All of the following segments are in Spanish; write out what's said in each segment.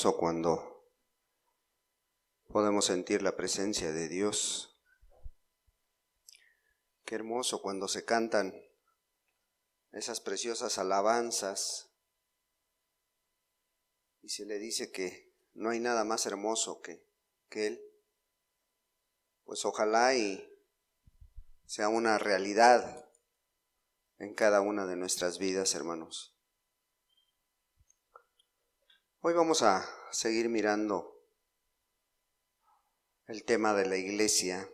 hermoso cuando podemos sentir la presencia de Dios. Qué hermoso cuando se cantan esas preciosas alabanzas y se le dice que no hay nada más hermoso que Él. Pues ojalá y sea una realidad en cada una de nuestras vidas, hermanos. Hoy vamos a seguir mirando el tema de la iglesia.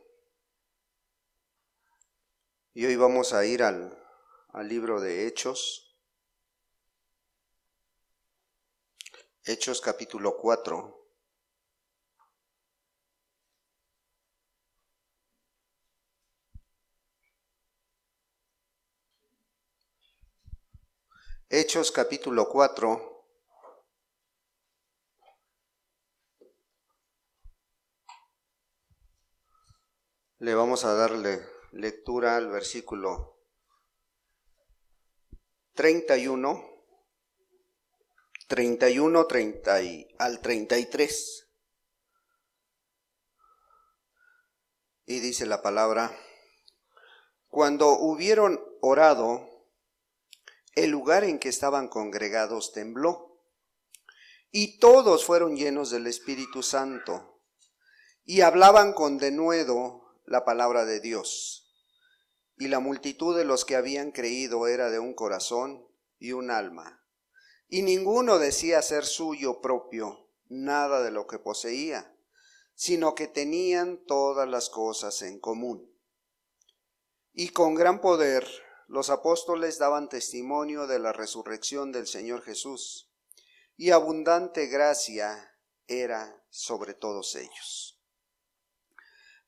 Y hoy vamos a ir al libro de Hechos. Hechos capítulo 4. Hechos capítulo 4. Le vamos a darle lectura al versículo 31 al 33. Y dice la palabra: Cuando hubieron orado, el lugar en que estaban congregados tembló, y todos fueron llenos del Espíritu Santo, y hablaban con denuedo la palabra de Dios. Y la multitud de los que habían creído era de un corazón y un alma, y ninguno decía ser suyo propio nada de lo que poseía, sino que tenían todas las cosas en común. Y con gran poder los apóstoles daban testimonio de la resurrección del Señor Jesús, y abundante gracia era sobre todos ellos.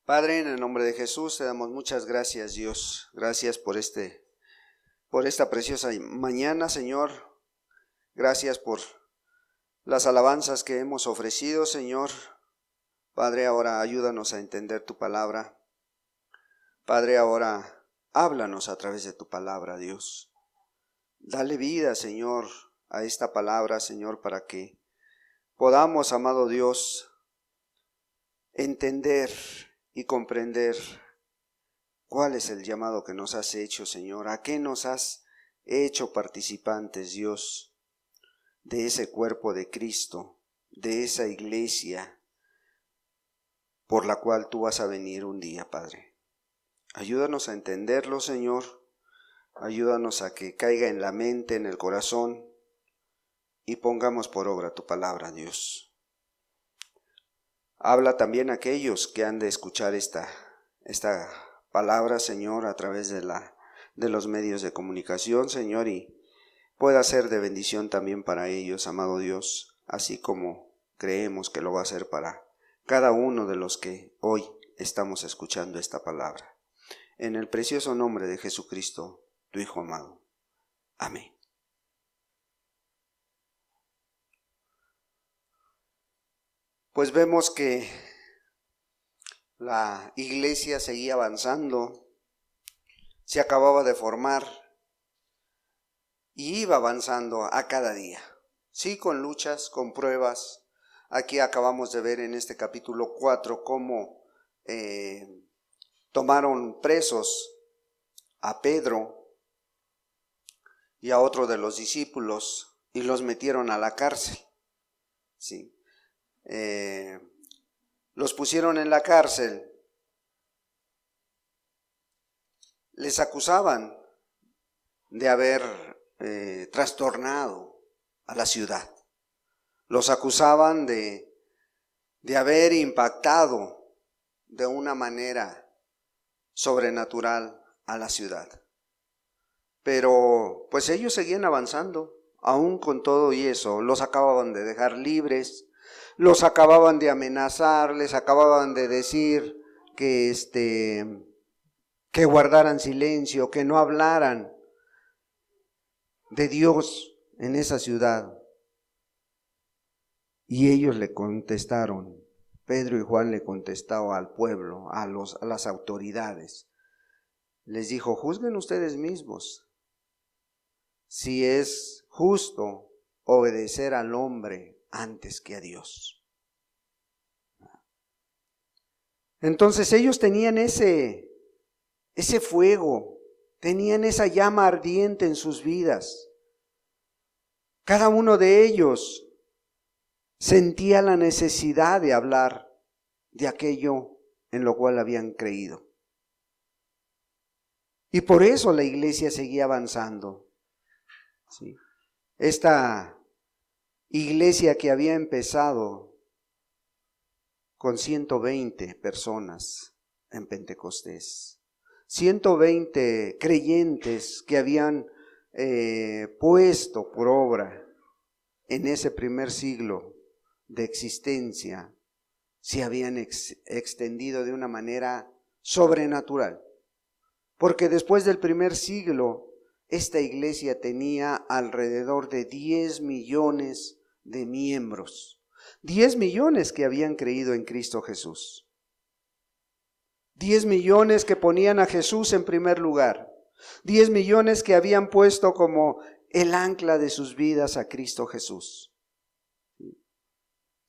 Padre, en el nombre de Jesús te damos muchas gracias, Dios. Gracias por esta preciosa mañana, Señor. Gracias por las alabanzas que hemos ofrecido, Señor. Padre, ahora ayúdanos a entender tu palabra. Padre, ahora háblanos a través de tu palabra, Dios. Dale vida, Señor, a esta palabra, Señor, para que podamos, amado Dios, entender y comprender cuál es el llamado que nos has hecho, Señor. ¿A qué nos has hecho participantes, Dios, de ese cuerpo de Cristo, de esa iglesia por la cual tú vas a venir un día, Padre? Ayúdanos a entenderlo, Señor. Ayúdanos a que caiga en la mente, en el corazón, y pongamos por obra tu palabra, Dios. Habla también a aquellos que han de escuchar esta palabra, Señor, a través de los medios de comunicación, Señor, y pueda ser de bendición también para ellos, amado Dios, así como creemos que lo va a ser para cada uno de los que hoy estamos escuchando esta palabra. En el precioso nombre de Jesucristo, tu Hijo amado. Amén. Pues vemos que la iglesia seguía avanzando, se acababa de formar y iba avanzando a cada día. Sí, con luchas, con pruebas. Aquí acabamos de ver en este capítulo 4 cómo tomaron presos a Pedro y a otro de los discípulos y los metieron a la cárcel. Sí. Los pusieron en la cárcel. Les acusaban de haber trastornado a la ciudad. Los acusaban de haber impactado de una manera sobrenatural a la ciudad. Pero pues ellos seguían avanzando, aún con todo y eso. Los acababan de dejar libres, los acababan de amenazar, les acababan de decir que guardaran silencio, que no hablaran de Dios en esa ciudad. Y ellos le contestaron, Pedro y Juan le contestaron al pueblo, a las autoridades. Les dijo, juzguen ustedes mismos si es justo obedecer al hombre antes que a Dios. Entonces ellos tenían ese fuego, tenían esa llama ardiente en sus vidas. Cada uno de ellos sentía la necesidad de hablar de aquello en lo cual habían creído. Y por eso la iglesia seguía avanzando. ¿Sí? Esta iglesia que había empezado con 120 personas en Pentecostés, 120 creyentes que habían puesto por obra en ese primer siglo de existencia, se habían extendido de una manera sobrenatural. Porque después del primer siglo, esta iglesia tenía alrededor de 10 millones de miembros. 10 millones que habían creído en Cristo Jesús. 10 millones que ponían a Jesús en primer lugar. 10 millones que habían puesto como el ancla de sus vidas a Cristo Jesús.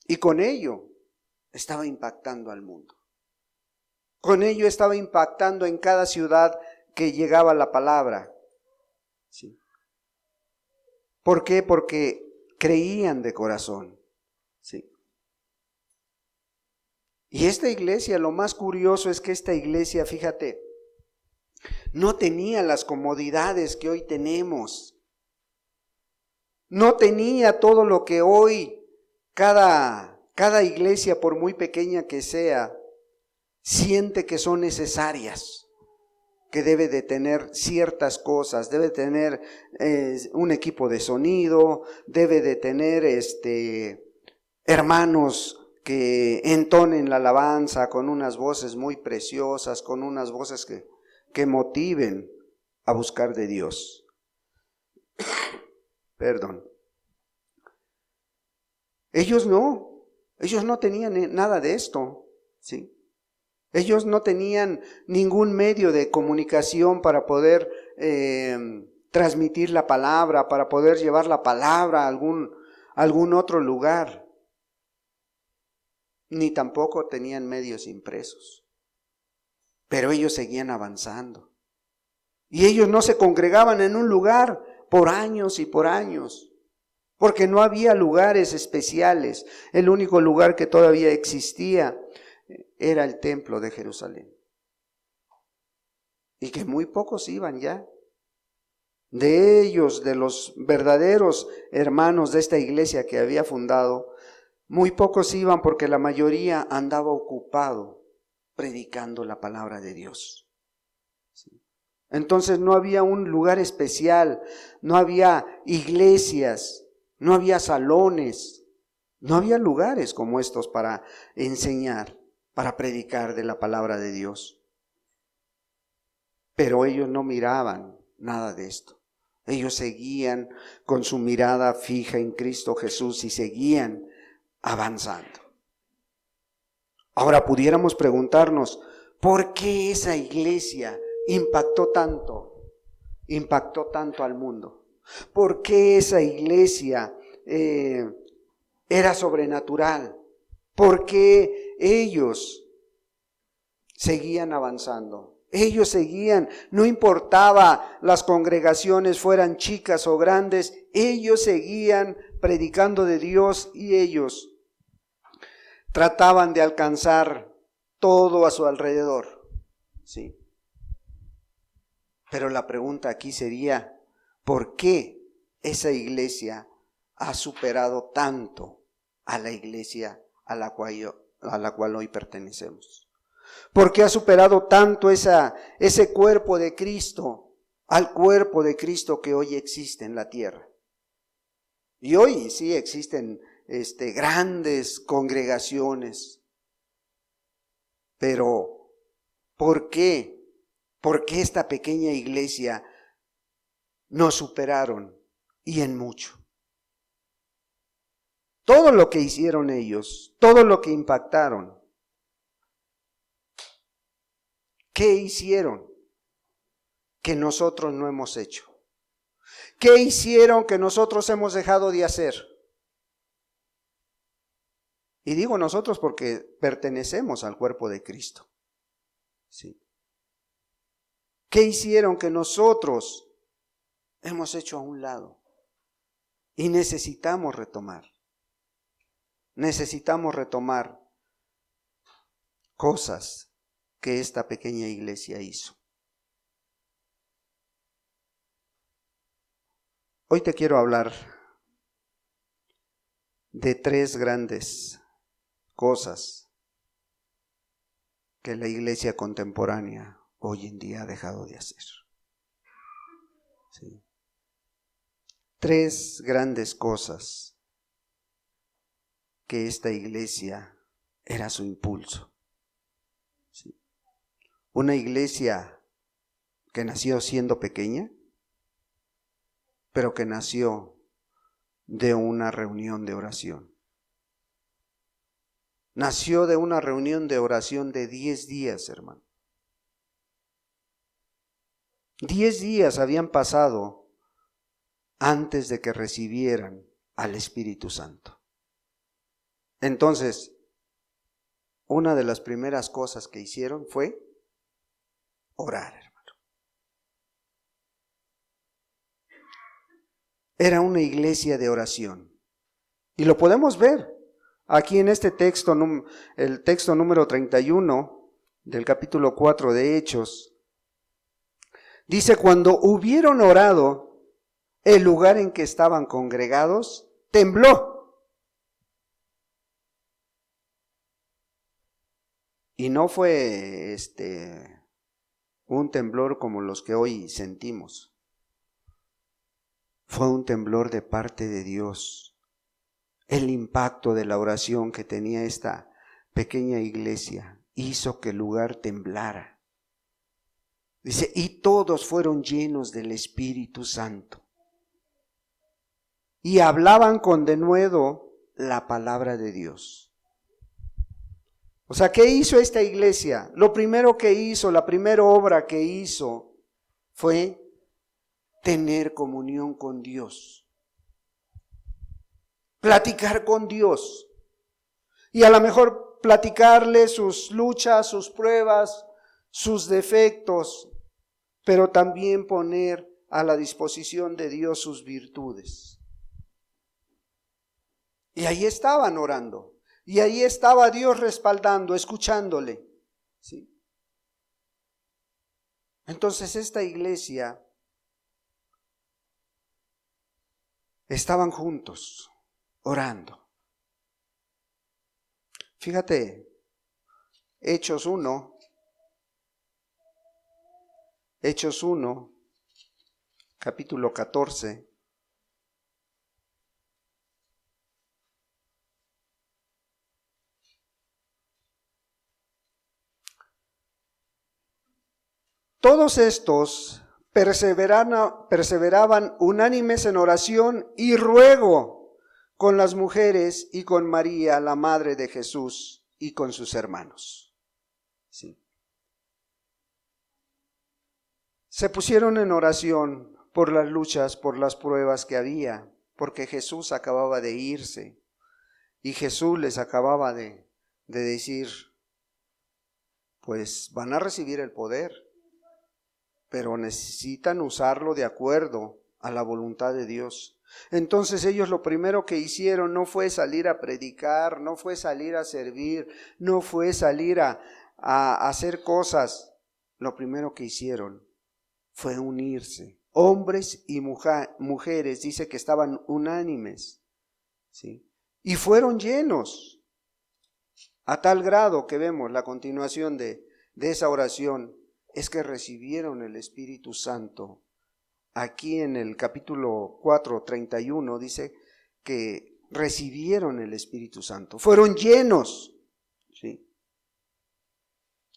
Y con ello estaba impactando al mundo. Con ello estaba impactando en cada ciudad que llegaba la palabra. ¿Sí? ¿Por qué? Porque creían de corazón. ¿Sí? Y esta iglesia, lo más curioso es que esta iglesia, fíjate, no tenía las comodidades que hoy tenemos. No tenía todo lo que hoy cada iglesia, por muy pequeña que sea, siente que son necesarias, que debe de tener ciertas cosas, debe tener un equipo de sonido, debe de tener hermanos que entonen la alabanza con unas voces muy preciosas, con unas voces que motiven a buscar de Dios. Perdón. Ellos no tenían nada de esto, ¿sí? Ellos no tenían ningún medio de comunicación para poder transmitir la palabra, para poder llevar la palabra a algún otro lugar. Ni tampoco tenían medios impresos. Pero ellos seguían avanzando. Y ellos no se congregaban en un lugar por años y por años, porque no había lugares especiales. El único lugar que todavía existía era el templo de Jerusalén. Y que muy pocos iban ya. De ellos, de los verdaderos hermanos de esta iglesia que había fundado, muy pocos iban porque la mayoría andaba ocupado predicando la palabra de Dios. Entonces no había un lugar especial, no había iglesias, no había salones, no había lugares como estos para enseñar, para predicar de la palabra de Dios. Pero ellos no miraban nada de esto. Ellos seguían con su mirada fija en Cristo Jesús y seguían avanzando. Ahora pudiéramos preguntarnos, ¿por qué esa iglesia impactó tanto al mundo? ¿Por qué esa iglesia era sobrenatural? ¿Por qué ellos seguían avanzando? Ellos seguían, no importaba las congregaciones fueran chicas o grandes, ellos seguían predicando de Dios y ellos trataban de alcanzar todo a su alrededor. ¿Sí? Pero la pregunta aquí sería, ¿por qué esa iglesia ha superado tanto a la iglesia a la cual hoy pertenecemos? ¿Por qué ha superado tanto ese cuerpo de Cristo al cuerpo de Cristo que hoy existe en la tierra? Y hoy sí existen grandes congregaciones, pero ¿por qué? ¿Por qué esta pequeña iglesia nos superaron y en mucho? Todo lo que hicieron ellos, todo lo que impactaron, ¿qué hicieron que nosotros no hemos hecho? ¿Qué hicieron que nosotros hemos dejado de hacer? Y digo nosotros porque pertenecemos al cuerpo de Cristo. ¿Sí? ¿Qué hicieron que nosotros hemos hecho a un lado? Y necesitamos retomar. Necesitamos retomar cosas que esta pequeña iglesia hizo. Hoy te quiero hablar de 3 grandes cosas que la iglesia contemporánea hoy en día ha dejado de hacer. ¿Sí? 3 grandes cosas que esta iglesia era su impulso. ¿Sí? Una iglesia que nació siendo pequeña, pero que nació de una reunión de oración. Nació de una reunión de oración de 10 días, hermano. 10 días habían pasado antes de que recibieran al Espíritu Santo. Entonces, una de las primeras cosas que hicieron fue orar, hermano. Era una iglesia de oración. Y lo podemos ver aquí en este texto, el texto número 31 del capítulo 4 de Hechos. Dice, cuando hubieron orado, el lugar en que estaban congregados tembló. Y no fue un temblor como los que hoy sentimos. Fue un temblor de parte de Dios. El impacto de la oración que tenía esta pequeña iglesia hizo que el lugar temblara. Dice, y todos fueron llenos del Espíritu Santo. Y hablaban con denuedo la palabra de Dios. O sea, ¿qué hizo esta iglesia? Lo primero que hizo, la primera obra que hizo fue tener comunión con Dios. Platicar con Dios. Y a lo mejor platicarle sus luchas, sus pruebas, sus defectos, pero también poner a la disposición de Dios sus virtudes. Y ahí estaban orando. Y ahí estaba Dios respaldando, escuchándole. ¿Sí? Entonces esta iglesia estaban juntos, orando. Fíjate, Hechos 1, capítulo 14. Todos estos perseveraban unánimes en oración y ruego con las mujeres y con María, la madre de Jesús, y con sus hermanos. Sí. Se pusieron en oración por las luchas, por las pruebas que había, porque Jesús acababa de irse y Jesús les acababa de decir, pues van a recibir el poder, pero necesitan usarlo de acuerdo a la voluntad de Dios. Entonces ellos lo primero que hicieron no fue salir a predicar, no fue salir a servir, no fue salir a hacer cosas. Lo primero que hicieron fue unirse. Hombres y mujeres, dice que estaban unánimes, ¿sí? Y fueron llenos, a tal grado que vemos la continuación de esa oración, es que recibieron el Espíritu Santo. Aquí en el capítulo 4, 31 dice que recibieron el Espíritu Santo, fueron llenos, ¿sí?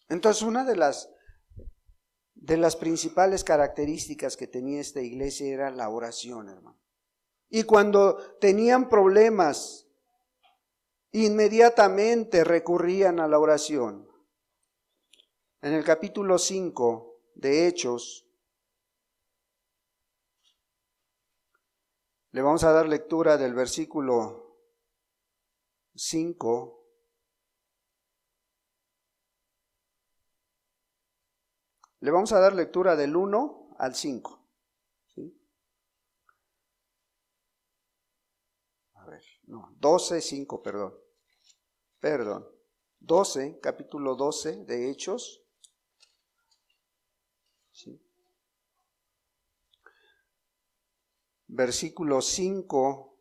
Entonces una de las principales características que tenía esta iglesia era la oración, hermano. Y cuando tenían problemas, inmediatamente recurrían a la oración. En el capítulo 5 de Hechos, le vamos a dar lectura del versículo 5 Le vamos a dar lectura del 1 al 5. ¿Sí? A ver, no, 12, 5, perdón. 12, capítulo 12 de Hechos. ¿Sí? Versículo 5.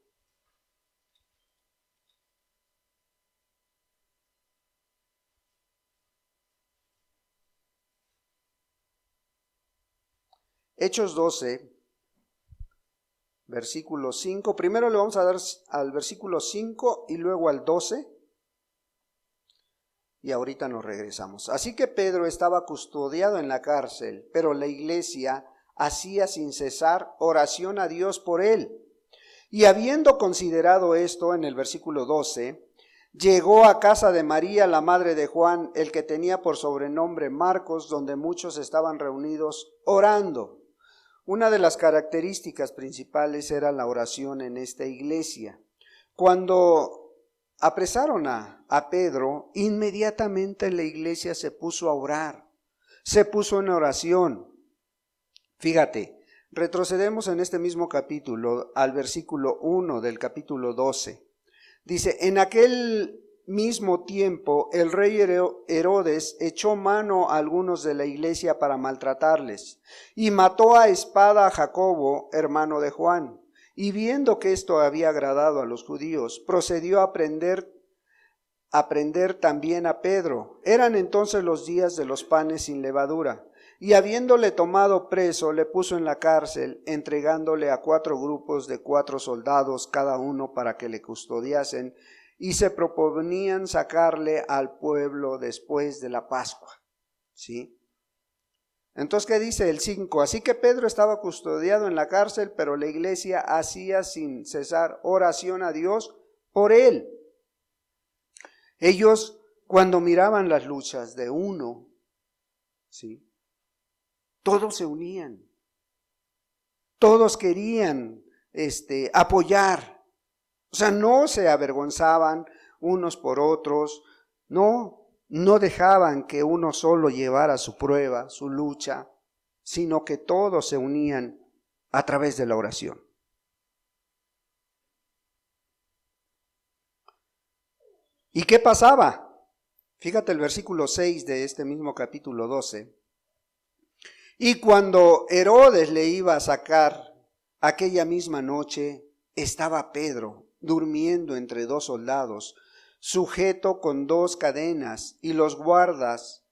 Hechos 12, versículo 5. Primero le vamos a dar al versículo 5 y luego al 12. Y ahorita nos regresamos. Así que Pedro estaba custodiado en la cárcel, pero la iglesia hacía sin cesar oración a Dios por él. Y habiendo considerado esto, en el versículo 12, llegó a casa de María, la madre de Juan, el que tenía por sobrenombre Marcos, donde muchos estaban reunidos orando. Una de las características principales era la oración en esta iglesia. Cuando apresaron a Pedro, inmediatamente la iglesia se puso a orar, se puso en oración. Fíjate, retrocedemos en este mismo capítulo al versículo 1 del capítulo 12. Dice, en aquel mismo tiempo el rey Herodes echó mano a algunos de la iglesia para maltratarles y mató a espada a Jacobo, hermano de Juan. Y viendo que esto había agradado a los judíos, procedió a prender también a Pedro. Eran entonces los días de los panes sin levadura. Y habiéndole tomado preso, le puso en la cárcel, entregándole a 4 grupos de 4 soldados cada uno para que le custodiasen, y se proponían sacarle al pueblo después de la Pascua. ¿Sí? Entonces, ¿qué dice el 5? Así que Pedro estaba custodiado en la cárcel, pero la iglesia hacía sin cesar oración a Dios por él. Ellos, cuando miraban las luchas de uno, ¿sí?, todos se unían, todos querían apoyar, o sea, no se avergonzaban unos por otros, no dejaban que uno solo llevara su prueba, su lucha, sino que todos se unían a través de la oración. ¿Y qué pasaba? Fíjate el versículo 6 de este mismo capítulo 12. Y cuando Herodes le iba a sacar aquella misma noche, estaba Pedro durmiendo entre 2 soldados, sujeto con 2 cadenas, y los guardas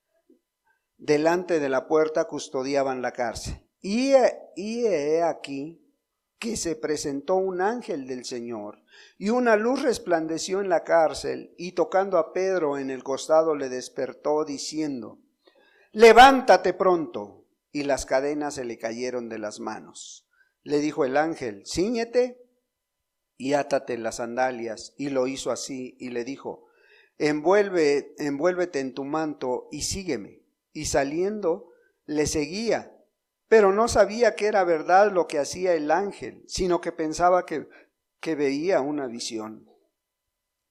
delante de la puerta custodiaban la cárcel. Y he aquí que se presentó un ángel del Señor, y una luz resplandeció en la cárcel, y tocando a Pedro en el costado le despertó diciendo, levántate pronto. Y las cadenas se le cayeron de las manos. Le dijo el ángel, cíñete y átate las sandalias. Y lo hizo así, y le dijo, envuélvete en tu manto y sígueme. Y saliendo le seguía, pero no sabía que era verdad lo que hacía el ángel, sino que pensaba que veía una visión.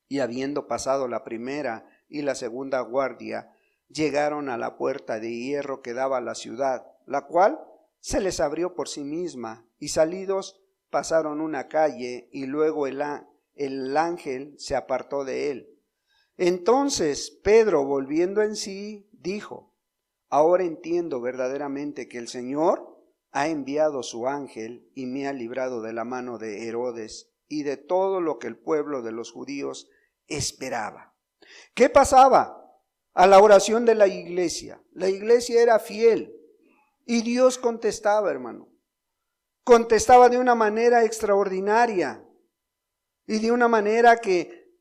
Y habiendo pasado la primera y la segunda guardia, llegaron a la puerta de hierro que daba a la ciudad, la cual se les abrió por sí misma, y salidos pasaron una calle, y luego el ángel se apartó de él. Entonces Pedro, volviendo en sí, dijo, ahora entiendo verdaderamente que el Señor ha enviado su ángel y me ha librado de la mano de Herodes y de todo lo que el pueblo de los judíos esperaba. ¿Qué pasaba? A la oración de la iglesia. La iglesia era fiel y Dios contestaba, hermano. Contestaba de una manera extraordinaria y de una manera que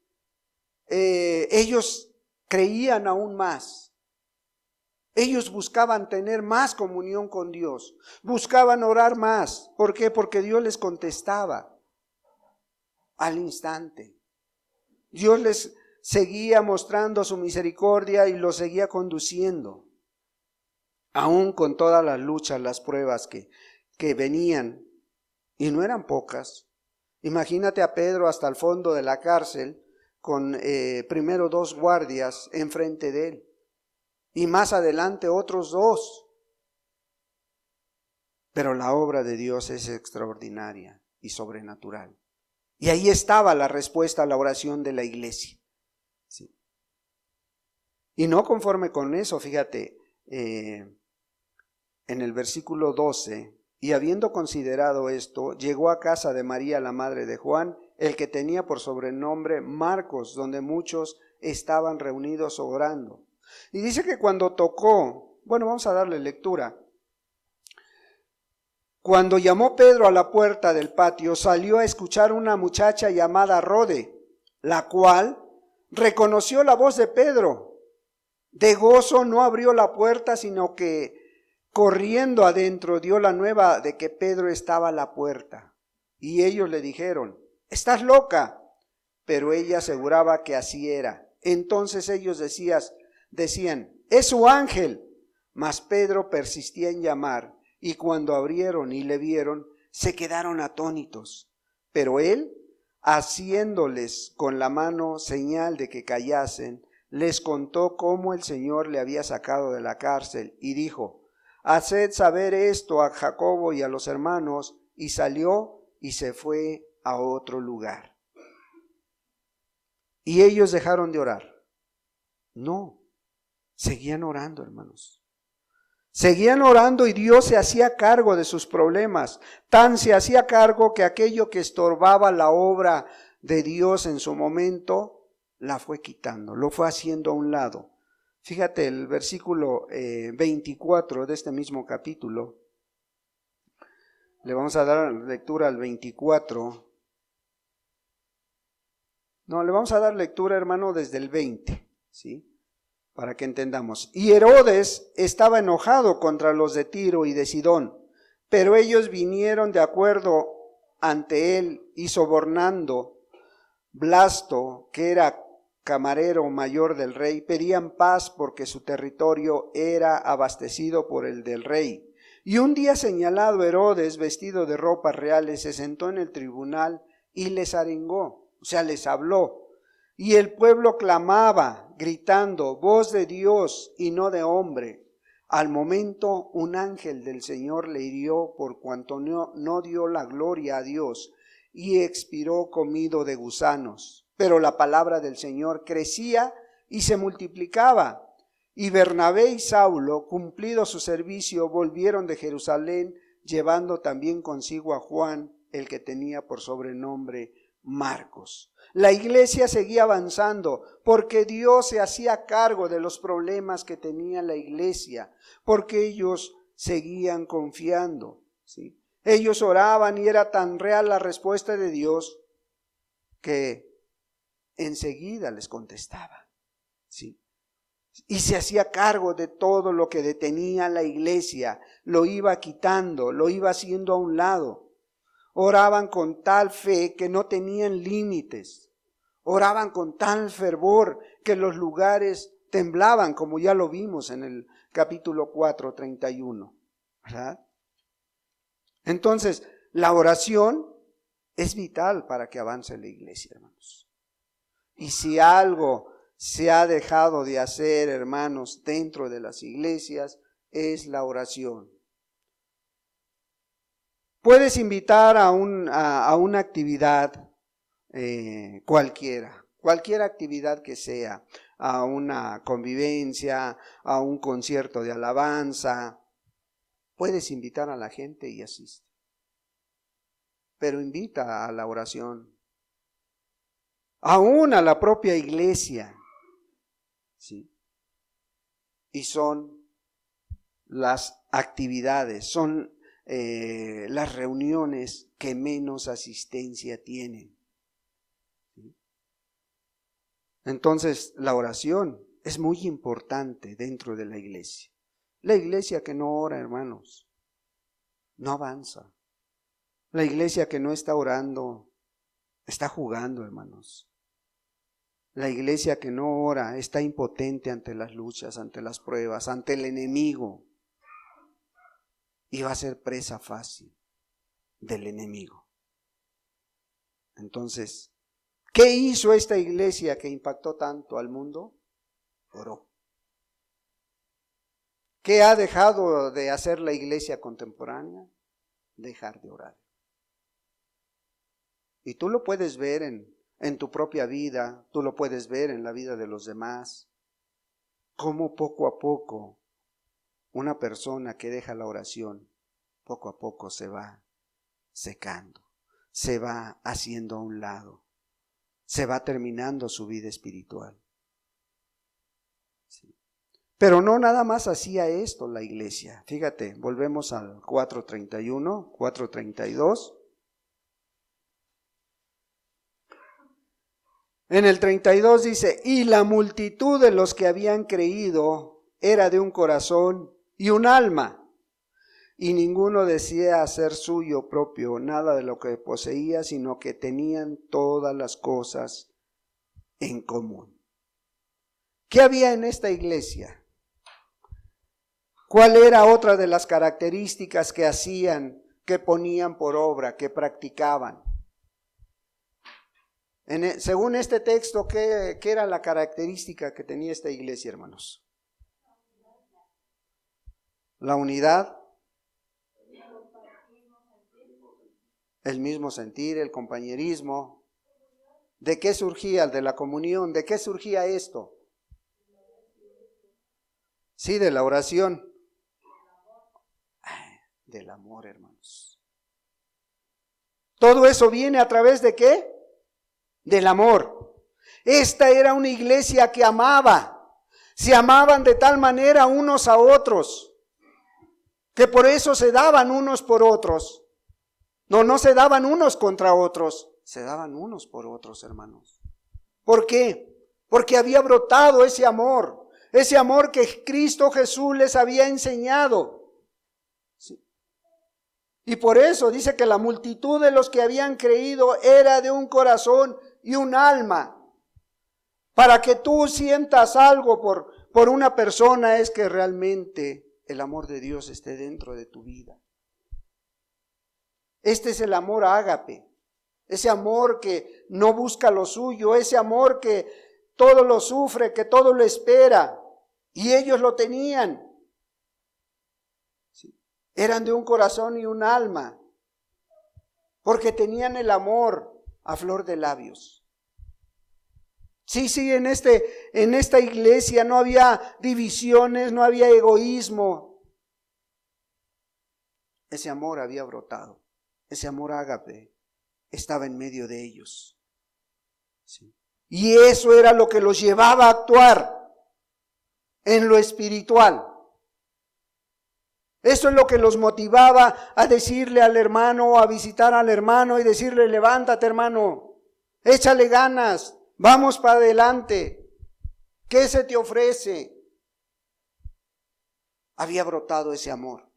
ellos creían aún más. Ellos buscaban tener más comunión con Dios, buscaban orar más. ¿Por qué? Porque Dios les contestaba al instante. Dios les seguía mostrando su misericordia y los seguía conduciendo, aún con todas las luchas, las pruebas que venían, y no eran pocas. Imagínate a Pedro hasta el fondo de la cárcel, con primero 2 guardias enfrente de él, y más adelante otros 2. pero la obra de Dios es extraordinaria y sobrenatural. Y ahí estaba la respuesta a la oración de la iglesia. ¿Sí? Y no conforme con eso, fíjate, en el versículo 12, y habiendo considerado esto, llegó a casa de María, la madre de Juan, el que tenía por sobrenombre Marcos, donde muchos estaban reunidos orando. Y dice que cuando tocó, bueno, vamos a darle lectura. Cuando llamó Pedro a la puerta del patio, salió a escuchar una muchacha llamada Rode, la cual reconoció la voz de Pedro. De gozo no abrió la puerta, sino que corriendo adentro dio la nueva de que Pedro estaba a la puerta. Y ellos le dijeron: «¿Estás loca?». Pero ella aseguraba que así era. Entonces ellos decían: «Es su ángel». Mas Pedro persistía en llamar, y cuando abrieron y le vieron, se quedaron atónitos. Pero él, haciéndoles con la mano señal de que callasen, les contó cómo el Señor le había sacado de la cárcel, y dijo: «Haced saber esto a Jacobo y a los hermanos». Y salió y se fue a otro lugar. ¿Y ellos dejaron de orar? No, seguían orando, hermanos. Seguían orando y Dios se hacía cargo de sus problemas. Tan se hacía cargo que aquello que estorbaba la obra de Dios en su momento, la fue quitando, lo fue haciendo a un lado. Fíjate el versículo 24 de este mismo capítulo. Le vamos a dar lectura al 24. No, le vamos a dar lectura, hermano, desde el 20, ¿sí? Para que entendamos. Y Herodes estaba enojado contra los de Tiro y de Sidón, pero ellos vinieron de acuerdo ante él, y sobornando Blasto, que era camarero mayor del rey, pedían paz porque su territorio era abastecido por el del rey. Y un día señalado, Herodes, vestido de ropas reales, se sentó en el tribunal y les arengó, o sea, les habló. Y el pueblo clamaba, gritando: «Voz de Dios y no de hombre». Al momento un ángel del Señor le hirió por cuanto no dio la gloria a Dios, y expiró comido de gusanos. Pero la palabra del Señor crecía y se multiplicaba. Y Bernabé y Saulo, cumplido su servicio, volvieron de Jerusalén, llevando también consigo a Juan, el que tenía por sobrenombre Marcos. La iglesia seguía avanzando porque Dios se hacía cargo de los problemas que tenía la iglesia, porque ellos seguían confiando, ¿sí? Ellos oraban y era tan real la respuesta de Dios que enseguida les contestaba, ¿sí? Y se hacía cargo de todo lo que detenía la iglesia, lo iba quitando, lo iba haciendo a un lado. Oraban con tal fe que no tenían límites. Oraban con tal fervor que los lugares temblaban, como ya lo vimos en el capítulo 4, 31, ¿verdad? Entonces, la oración es vital para que avance la iglesia, hermanos. Y si algo se ha dejado de hacer, hermanos, dentro de las iglesias, es la oración. Puedes invitar a una actividad cualquier actividad que sea, a una convivencia, a un concierto de alabanza. Puedes invitar a la gente y asiste. Pero invita a la oración. Aún a la propia iglesia. ¿Sí? Y son las actividades, son las reuniones que menos asistencia tienen. ¿Sí? Entonces, la oración es muy importante dentro de la iglesia. La iglesia que no ora, hermanos, no avanza. La iglesia que no está orando, está jugando, hermanos. La iglesia que no ora está impotente ante las luchas, ante las pruebas, ante el enemigo. Y va a ser presa fácil del enemigo. Entonces, ¿qué hizo esta iglesia que impactó tanto al mundo? Oró. ¿Qué ha dejado de hacer la iglesia contemporánea? dejar de orar. Y tú lo puedes ver en tu propia vida, tú lo puedes ver en la vida de los demás, cómo poco a poco una persona que deja la oración, poco a poco se va secando, se va haciendo a un lado, se va terminando su vida espiritual. Sí. Pero no nada más hacía esto la iglesia. Fíjate, volvemos al 4:31, 4:32. En el 32 dice, y la multitud de los que habían creído era de un corazón y un alma, y ninguno decía hacer suyo propio nada de lo que poseía, sino que tenían todas las cosas en común. ¿Qué había en esta iglesia? ¿Cuál era otra de las características que hacían, que ponían por obra, que practicaban? Según este texto, ¿qué era la característica que tenía esta iglesia, hermanos? La unidad, el mismo sentir, el compañerismo. ¿De qué surgía? De la comunión. ¿De qué surgía esto? Sí, de la oración. Del amor, hermanos. Todo eso viene a través de ¿qué? Del amor. Esta era una iglesia que amaba. Se amaban de tal manera unos a otros, que por eso se daban unos por otros. No se daban unos contra otros, se daban unos por otros, hermanos. ¿Por qué? Porque había brotado ese amor que Cristo Jesús les había enseñado. Sí. Y por eso dice que la multitud de los que habían creído era de un corazón y un alma. Para que tú sientas algo por una persona es que realmente el amor de Dios esté dentro de tu vida. Este es el amor ágape, ese amor que no busca lo suyo, ese amor que todo lo sufre, que todo lo espera. Y ellos lo tenían. Sí. Eran de un corazón y un alma, porque tenían el amor a flor de labios. Sí, en esta iglesia no había divisiones, no había egoísmo. Ese amor había brotado, ese amor ágape estaba en medio de ellos. Sí. Y eso era lo que los llevaba a actuar en lo espiritual. Eso es lo que los motivaba a decirle al hermano, a visitar al hermano y decirle, levántate, hermano, échale ganas, vamos para adelante. ¿Qué se te ofrece? Había brotado ese amor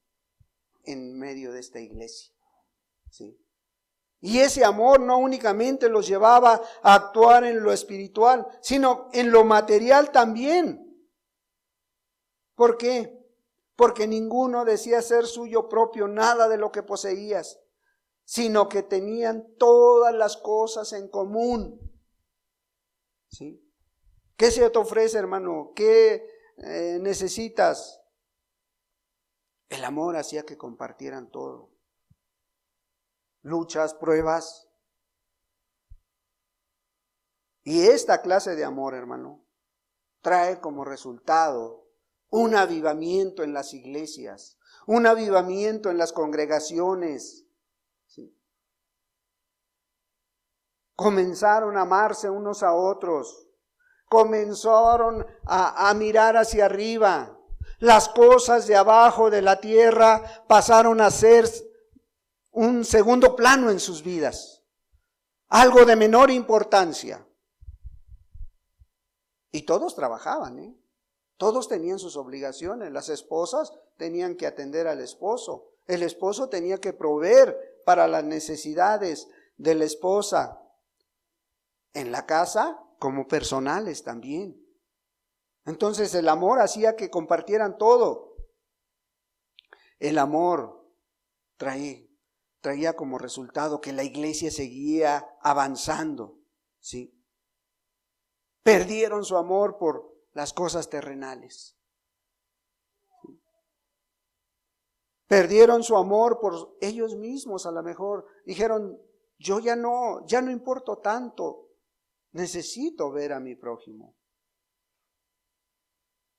en medio de esta iglesia. ¿Sí? Y ese amor no únicamente los llevaba a actuar en lo espiritual, sino en lo material también. ¿Por qué? Porque ninguno decía ser suyo propio nada de lo que poseías, sino que tenían todas las cosas en común. ¿Sí? ¿Qué se te ofrece, hermano? ¿Qué necesitas? El amor hacía que compartieran todo. Luchas, pruebas. Y esta clase de amor, hermano, trae como resultado un avivamiento en las iglesias, un avivamiento en las congregaciones. ¿Sí? Comenzaron a amarse unos a otros, comenzaron a mirar hacia arriba. Las cosas de abajo de la tierra pasaron a ser un segundo plano en sus vidas, algo de menor importancia. Y todos trabajaban, Todos tenían sus obligaciones. Las esposas tenían que atender al esposo. El esposo tenía que proveer para las necesidades de la esposa en la casa como personales también. Entonces el amor hacía que compartieran todo. El amor traía como resultado que la iglesia seguía avanzando, ¿sí? Perdieron su amor por las cosas terrenales. Perdieron su amor por ellos mismos, a lo mejor. Dijeron, yo ya no importo tanto. Necesito ver a mi prójimo.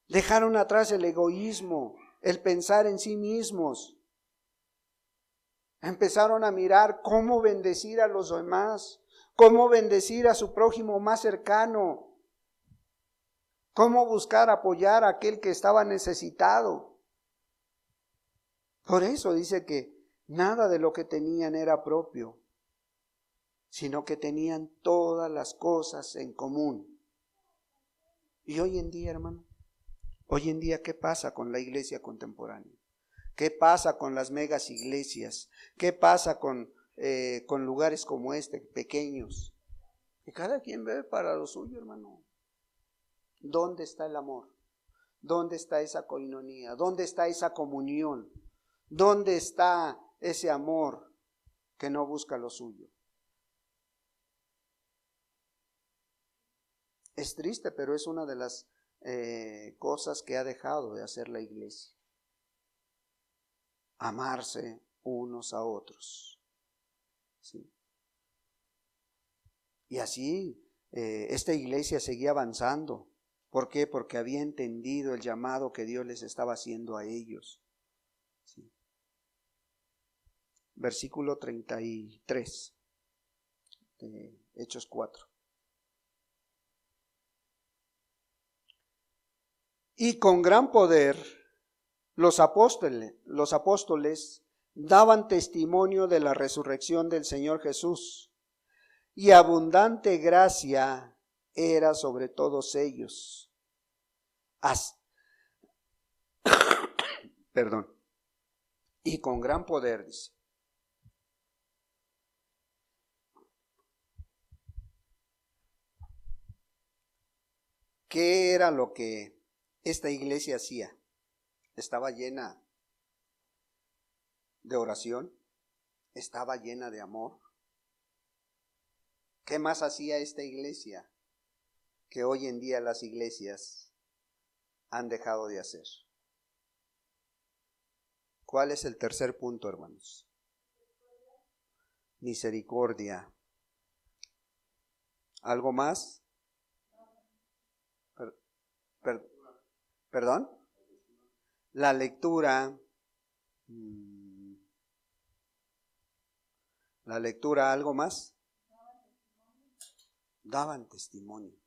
Dejaron atrás el egoísmo, el pensar en sí mismos. Empezaron a mirar cómo bendecir a los demás, cómo bendecir a su prójimo más cercano, cómo buscar apoyar a aquel que estaba necesitado. Por eso dice que nada de lo que tenían era propio, sino que tenían todas las cosas en común. Y hoy en día, hermano, hoy en día, ¿qué pasa con la iglesia contemporánea? ¿Qué pasa con las megas iglesias? ¿Qué pasa con lugares como este, pequeños? Que cada quien ve para lo suyo, hermano. ¿Dónde está el amor? ¿Dónde está esa coinonía? ¿Dónde está esa comunión? ¿Dónde está ese amor que no busca lo suyo? Es triste, pero es una de las cosas que ha dejado de hacer la iglesia. Amarse unos a otros. ¿Sí? Y así esta iglesia seguía avanzando. ¿Por qué? Porque había entendido el llamado que Dios les estaba haciendo a ellos. ¿Sí? Versículo 33 de Hechos 4. Y con gran poder los apóstoles daban testimonio de la resurrección del Señor Jesús, y abundante gracia era sobre todos ellos. Perdón. Y con gran poder, dice. ¿Qué era lo que esta iglesia hacía? Estaba llena de oración, estaba llena de amor. ¿Qué más hacía esta iglesia que hoy en día las iglesias han dejado de hacer? ¿Cuál es el tercer punto, hermanos? Misericordia. ¿Algo más? ¿Perdón? La lectura. La lectura, ¿algo más? Daban testimonio.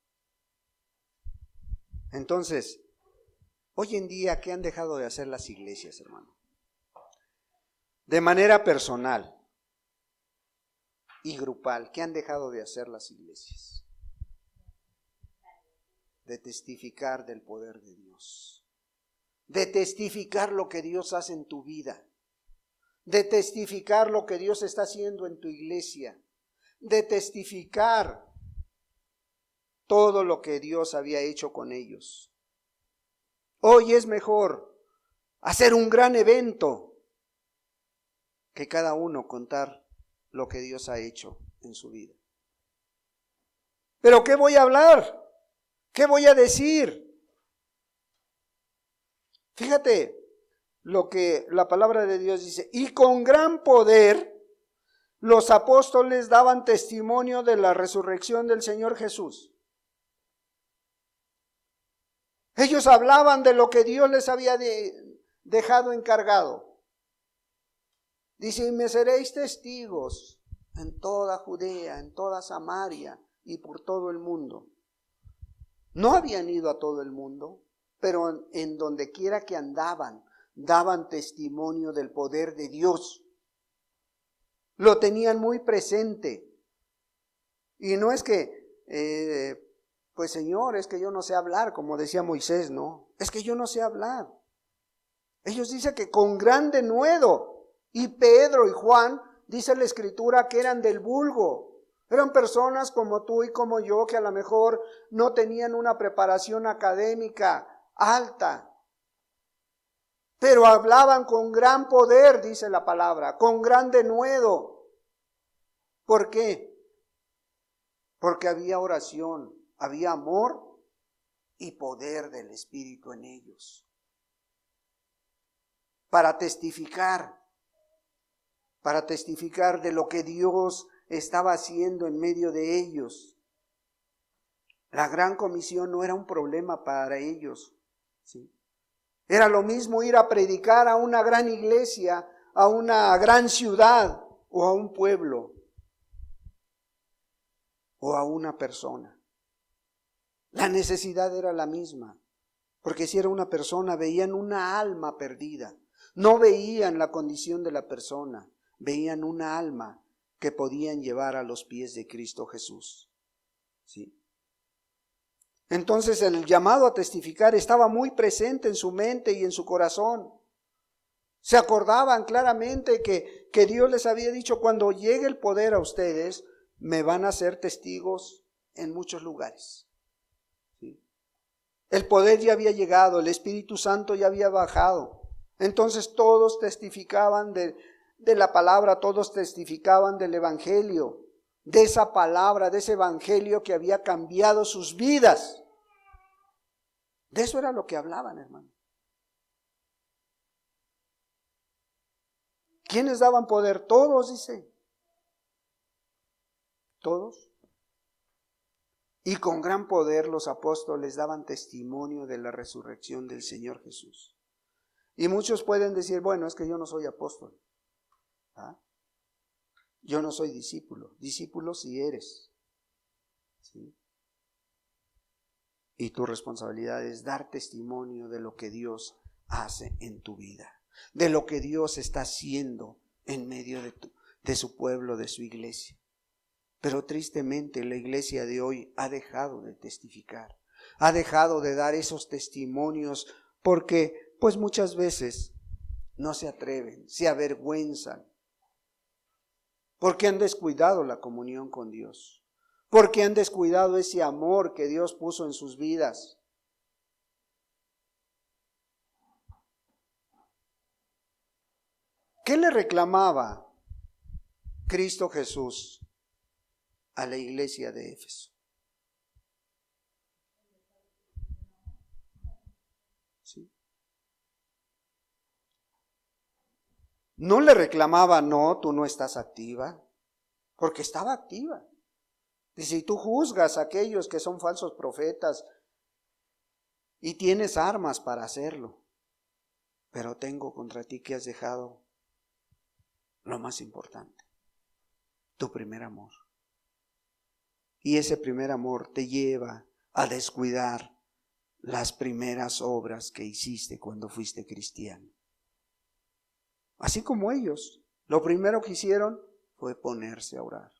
Entonces, hoy en día, ¿qué han dejado de hacer las iglesias, hermano? De manera personal y grupal, ¿qué han dejado de hacer las iglesias? De testificar del poder de Dios, de testificar lo que Dios hace en tu vida, de testificar lo que Dios está haciendo en tu iglesia, de testificar todo lo que Dios había hecho con ellos. Hoy es mejor hacer un gran evento que cada uno contar lo que Dios ha hecho en su vida. ¿Pero qué voy a hablar? ¿Qué voy a decir? Fíjate lo que la palabra de Dios dice. Y con gran poder los apóstoles daban testimonio de la resurrección del Señor Jesús. Ellos hablaban de lo que Dios les había dejado encargado. Dice, y me seréis testigos en toda Judea, en toda Samaria y por todo el mundo. No habían ido a todo el mundo, pero en donde quiera que andaban, daban testimonio del poder de Dios. Lo tenían muy presente. Y no es que, pues Señor, es que yo no sé hablar, como decía Moisés, no. Es que yo no sé hablar. Ellos dicen que con gran denuedo. Y Pedro y Juan, dice la Escritura, que eran del vulgo. Eran personas como tú y como yo, que a lo mejor no tenían una preparación académica alta. Pero hablaban con gran poder, dice la palabra, con gran denuedo. ¿Por qué? Porque había oración, había amor y poder del Espíritu en ellos. para testificar de lo que Dios estaba haciendo en medio de ellos. La gran comisión no era un problema para ellos, ¿sí? Era lo mismo ir a predicar a una gran iglesia, a una gran ciudad o a un pueblo o a una persona. La necesidad era la misma, porque si era una persona, veían una alma perdida. No veían la condición de la persona, veían una alma que podían llevar a los pies de Cristo Jesús, ¿sí? Entonces el llamado a testificar estaba muy presente en su mente y en su corazón. Se acordaban claramente que Dios les había dicho: cuando llegue el poder a ustedes, me van a ser testigos en muchos lugares, ¿sí? El poder ya había llegado, el Espíritu Santo ya había bajado. Entonces todos testificaban de la palabra, todos testificaban del Evangelio, de esa palabra, de ese Evangelio que había cambiado sus vidas. De eso era lo que hablaban, hermano. ¿Quiénes daban poder? Todos, dice. Todos. Y con gran poder los apóstoles daban testimonio de la resurrección del Señor Jesús. Y muchos pueden decir: bueno, es que yo no soy apóstol, ¿ah? Yo no soy discípulo. Discípulo sí eres, ¿sí? Y tu responsabilidad es dar testimonio de lo que Dios hace en tu vida, de lo que Dios está haciendo en medio de su pueblo, de su iglesia. Pero tristemente la iglesia de hoy ha dejado de testificar, ha dejado de dar esos testimonios porque pues muchas veces no se atreven, se avergüenzan, porque han descuidado la comunión con Dios, porque han descuidado ese amor que Dios puso en sus vidas. ¿Qué le reclamaba Cristo Jesús a la iglesia de Éfeso? ¿Sí? No le reclamaba: no, tú no estás activa, porque estaba activa. Dice: si tú juzgas a aquellos que son falsos profetas y tienes armas para hacerlo, pero tengo contra ti que has dejado lo más importante, tu primer amor. Y ese primer amor te lleva a descuidar las primeras obras que hiciste cuando fuiste cristiano. Así como ellos, lo primero que hicieron fue ponerse a orar.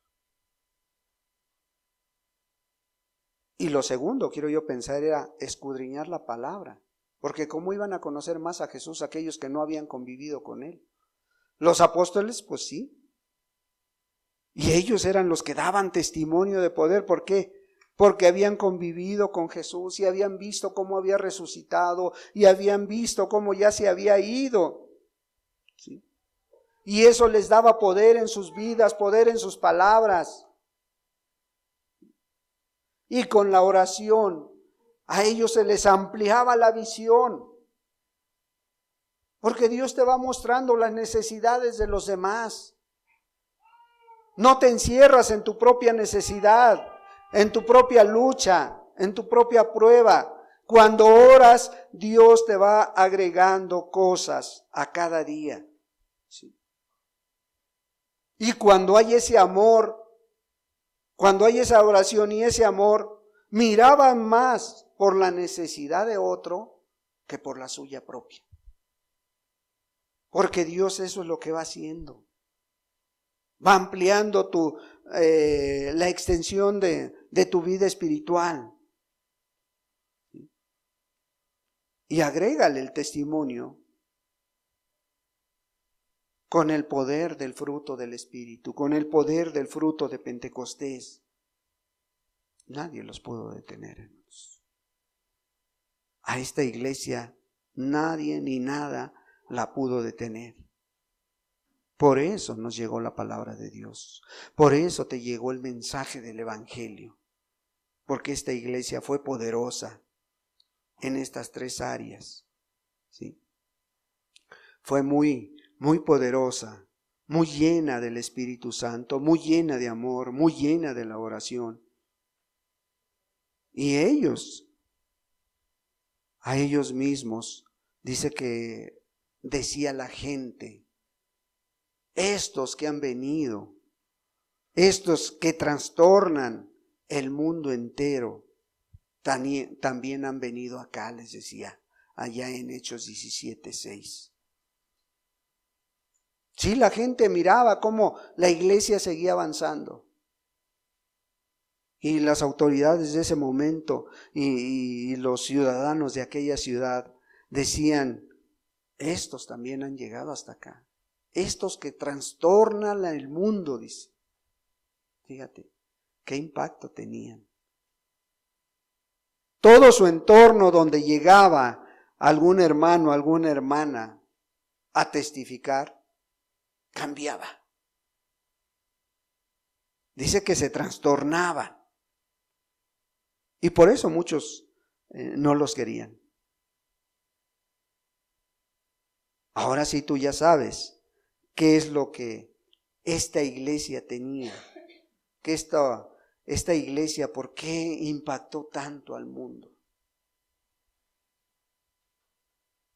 Y lo segundo, quiero yo pensar, era escudriñar la palabra. Porque ¿cómo iban a conocer más a Jesús aquellos que no habían convivido con Él? Los apóstoles, pues sí. Y ellos eran los que daban testimonio de poder. ¿Por qué? Porque habían convivido con Jesús y habían visto cómo había resucitado y habían visto cómo ya se había ido, ¿sí? Y eso les daba poder en sus vidas, poder en sus palabras. Y con la oración a ellos se les ampliaba la visión. Porque Dios te va mostrando las necesidades de los demás. No te encierras en tu propia necesidad, en tu propia lucha, en tu propia prueba. Cuando oras, Dios te va agregando cosas a cada día. ¿Sí? Y cuando hay ese amor, cuando hay esa oración y ese amor, miraban más por la necesidad de otro que por la suya propia. Porque Dios eso es lo que va haciendo. Va ampliando la extensión de tu vida espiritual. Y agrégale el testimonio con el poder del fruto del Espíritu, con el poder del fruto de Pentecostés. Nadie los pudo detener, hermanos. A esta iglesia nadie ni nada la pudo detener. Por eso nos llegó la palabra de Dios. Por eso te llegó el mensaje del Evangelio. Porque esta iglesia fue poderosa en estas tres áreas, ¿sí? fue muy poderosa, muy llena del Espíritu Santo, muy llena de amor, muy llena de la oración. Y a ellos mismos, dice que decía la gente, estos que han venido, estos que trastornan el mundo entero, también han venido acá, les decía, allá en Hechos 17:6. Sí, la gente miraba cómo la iglesia seguía avanzando. Y las autoridades de ese momento y los ciudadanos de aquella ciudad decían, estos también han llegado hasta acá. Estos que trastornan el mundo, dice. Fíjate, qué impacto tenían. Todo su entorno donde llegaba algún hermano, alguna hermana a testificar, cambiaba. Dice que se trastornaban. Y por eso muchos no los querían. Ahora sí tú ya sabes qué es lo que esta iglesia tenía. Que esta iglesia, ¿por qué impactó tanto al mundo?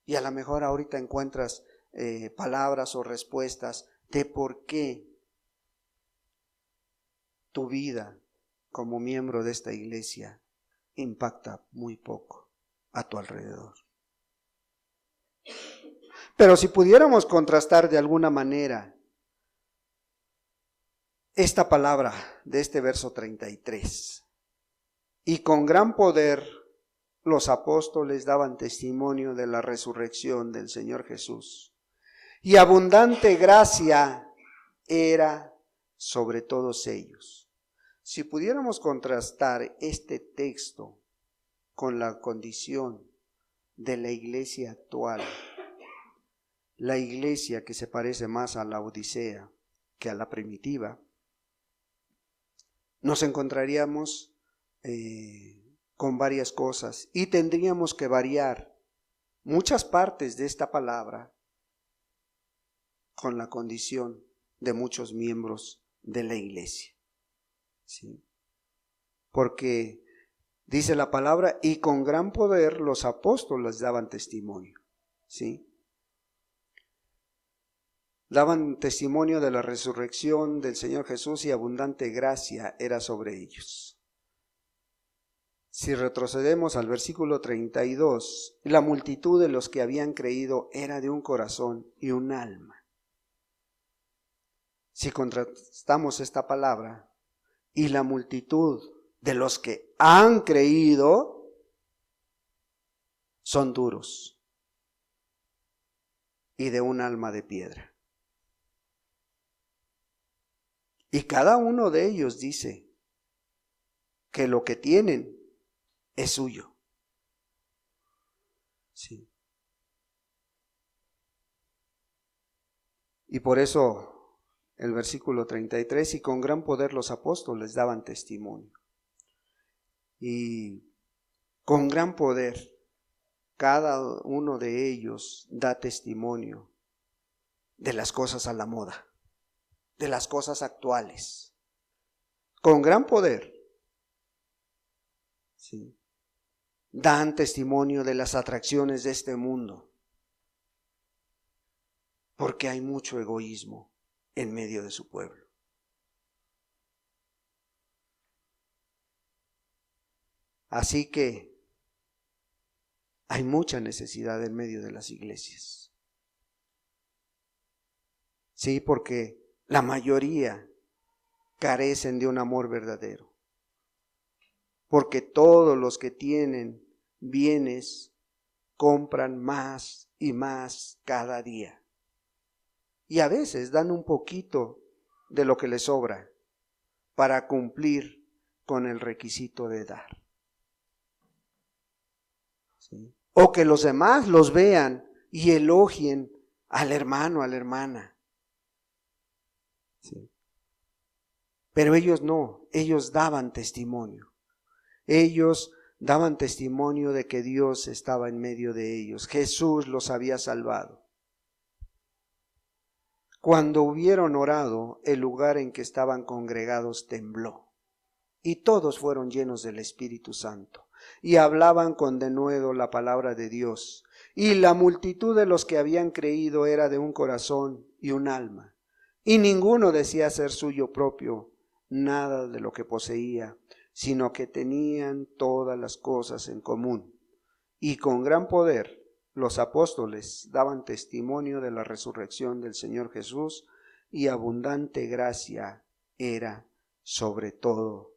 Y a lo mejor ahorita encuentras palabras o respuestas de por qué tu vida como miembro de esta iglesia impacta muy poco a tu alrededor. Pero si pudiéramos contrastar de alguna manera esta palabra de este verso 33, y con gran poder los apóstoles daban testimonio de la resurrección del Señor Jesús, y abundante gracia era sobre todos ellos. Si pudiéramos contrastar este texto con la condición de la iglesia actual, la iglesia que se parece más a la Odisea que a la primitiva, nos encontraríamos con varias cosas y tendríamos que variar muchas partes de esta palabra con la condición de muchos miembros de la iglesia. ¿Sí? Porque dice la palabra, y con gran poder los apóstoles daban testimonio. ¿Sí? Daban testimonio de la resurrección del Señor Jesús y abundante gracia era sobre ellos. Si retrocedemos al versículo 32, la multitud de los que habían creído era de un corazón y un alma. Si contrastamos esta palabra y la multitud de los que han creído son duros y de un alma de piedra. Y cada uno de ellos dice que lo que tienen es suyo. Sí. Y por eso el versículo 33, y con gran poder los apóstoles daban testimonio. Y con gran poder cada uno de ellos da testimonio de las cosas a la moda, de las cosas actuales. Con gran poder. Sí. Dan testimonio de las atracciones de este mundo. Porque hay mucho egoísmo en medio de su pueblo. Así que hay mucha necesidad en medio de las iglesias. Sí, porque la mayoría carecen de un amor verdadero. Porque todos los que tienen bienes compran más y más cada día. Y a veces dan un poquito de lo que les sobra para cumplir con el requisito de dar. ¿Sí? O que los demás los vean y elogien al hermano, a la hermana. ¿Sí? Pero ellos no, ellos daban testimonio. Ellos daban testimonio de que Dios estaba en medio de ellos. Jesús los había salvado. Cuando hubieron orado, el lugar en que estaban congregados tembló, y todos fueron llenos del Espíritu Santo, y hablaban con denuedo la palabra de Dios. Y la multitud de los que habían creído era de un corazón y un alma, y ninguno decía ser suyo propio nada de lo que poseía, sino que tenían todas las cosas en común. Y con gran poder los apóstoles daban testimonio de la resurrección del Señor Jesús, y abundante gracia era sobre todos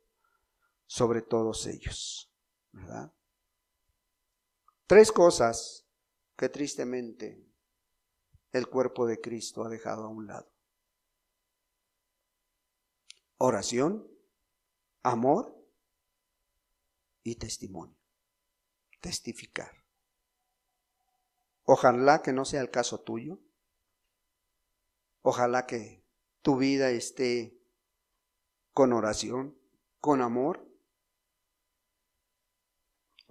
ellos. ¿Verdad? 3 cosas que tristemente el cuerpo de Cristo ha dejado a un lado: oración, amor y testimonio. Testificar. Ojalá que no sea el caso tuyo. Ojalá que tu vida esté con oración, con amor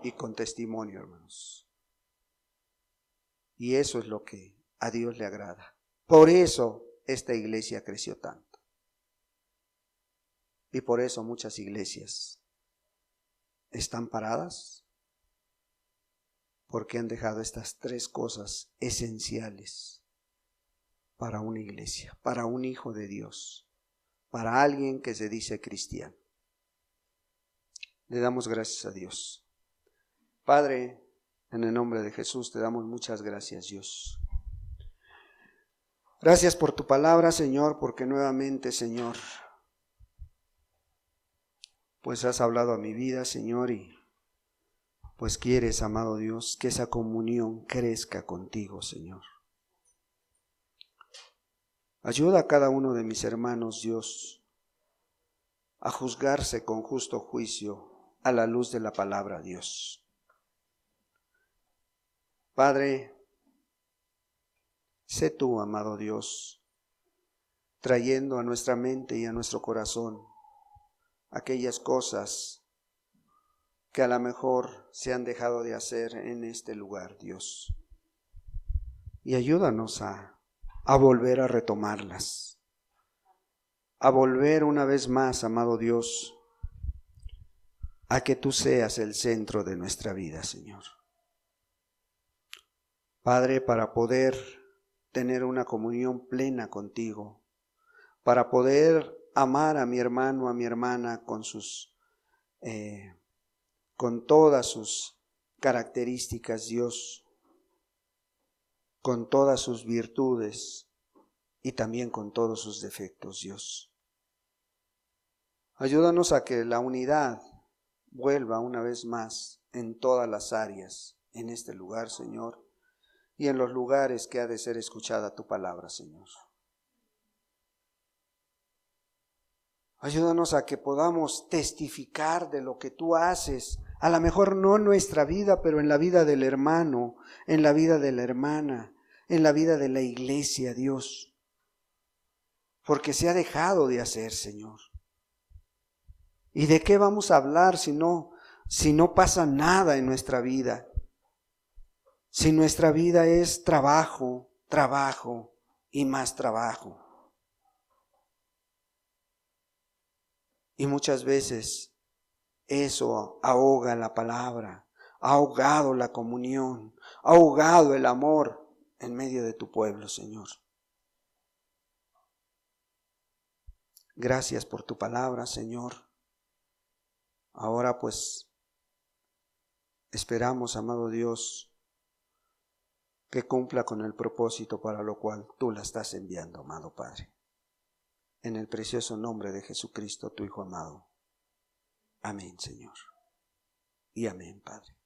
y con testimonio, hermanos. Y eso es lo que a Dios le agrada. Por eso esta iglesia creció tanto. Y por eso muchas iglesias están paradas, porque han dejado estas 3 cosas esenciales para una iglesia, para un hijo de Dios, para alguien que se dice cristiano. Le damos gracias a Dios. Padre, en el nombre de Jesús te damos muchas gracias, Dios. Gracias por tu palabra, Señor, porque nuevamente, Señor, pues has hablado a mi vida, Señor, y pues quieres, amado Dios, que esa comunión crezca contigo, Señor. Ayuda a cada uno de mis hermanos, Dios, a juzgarse con justo juicio a la luz de la palabra, Dios. Padre, sé tú, amado Dios, trayendo a nuestra mente y a nuestro corazón aquellas cosas que a lo mejor se han dejado de hacer en este lugar, Dios. Y ayúdanos a volver a retomarlas, a volver una vez más, amado Dios, a que tú seas el centro de nuestra vida, Señor. Padre, para poder tener una comunión plena contigo, para poder amar a mi hermano, a mi hermana con todas sus características, Dios, con todas sus virtudes y también con todos sus defectos, Dios. Ayúdanos a que la unidad vuelva una vez más en todas las áreas, en este lugar, Señor, y en los lugares que ha de ser escuchada tu palabra, Señor. Ayúdanos a que podamos testificar de lo que tú haces, a lo mejor no en nuestra vida, pero en la vida del hermano, en la vida de la hermana, en la vida de la iglesia, Dios, porque se ha dejado de hacer, Señor. ¿Y de qué vamos a hablar si no pasa nada en nuestra vida? Si nuestra vida es trabajo, trabajo y más trabajo. Y muchas veces eso ahoga la palabra, ha ahogado la comunión, ha ahogado el amor en medio de tu pueblo, Señor. Gracias por tu palabra, Señor. Ahora pues esperamos, amado Dios, que cumpla con el propósito para lo cual tú la estás enviando, amado Padre. En el precioso nombre de Jesucristo, tu Hijo amado. Amén, Señor. Y amén, Padre.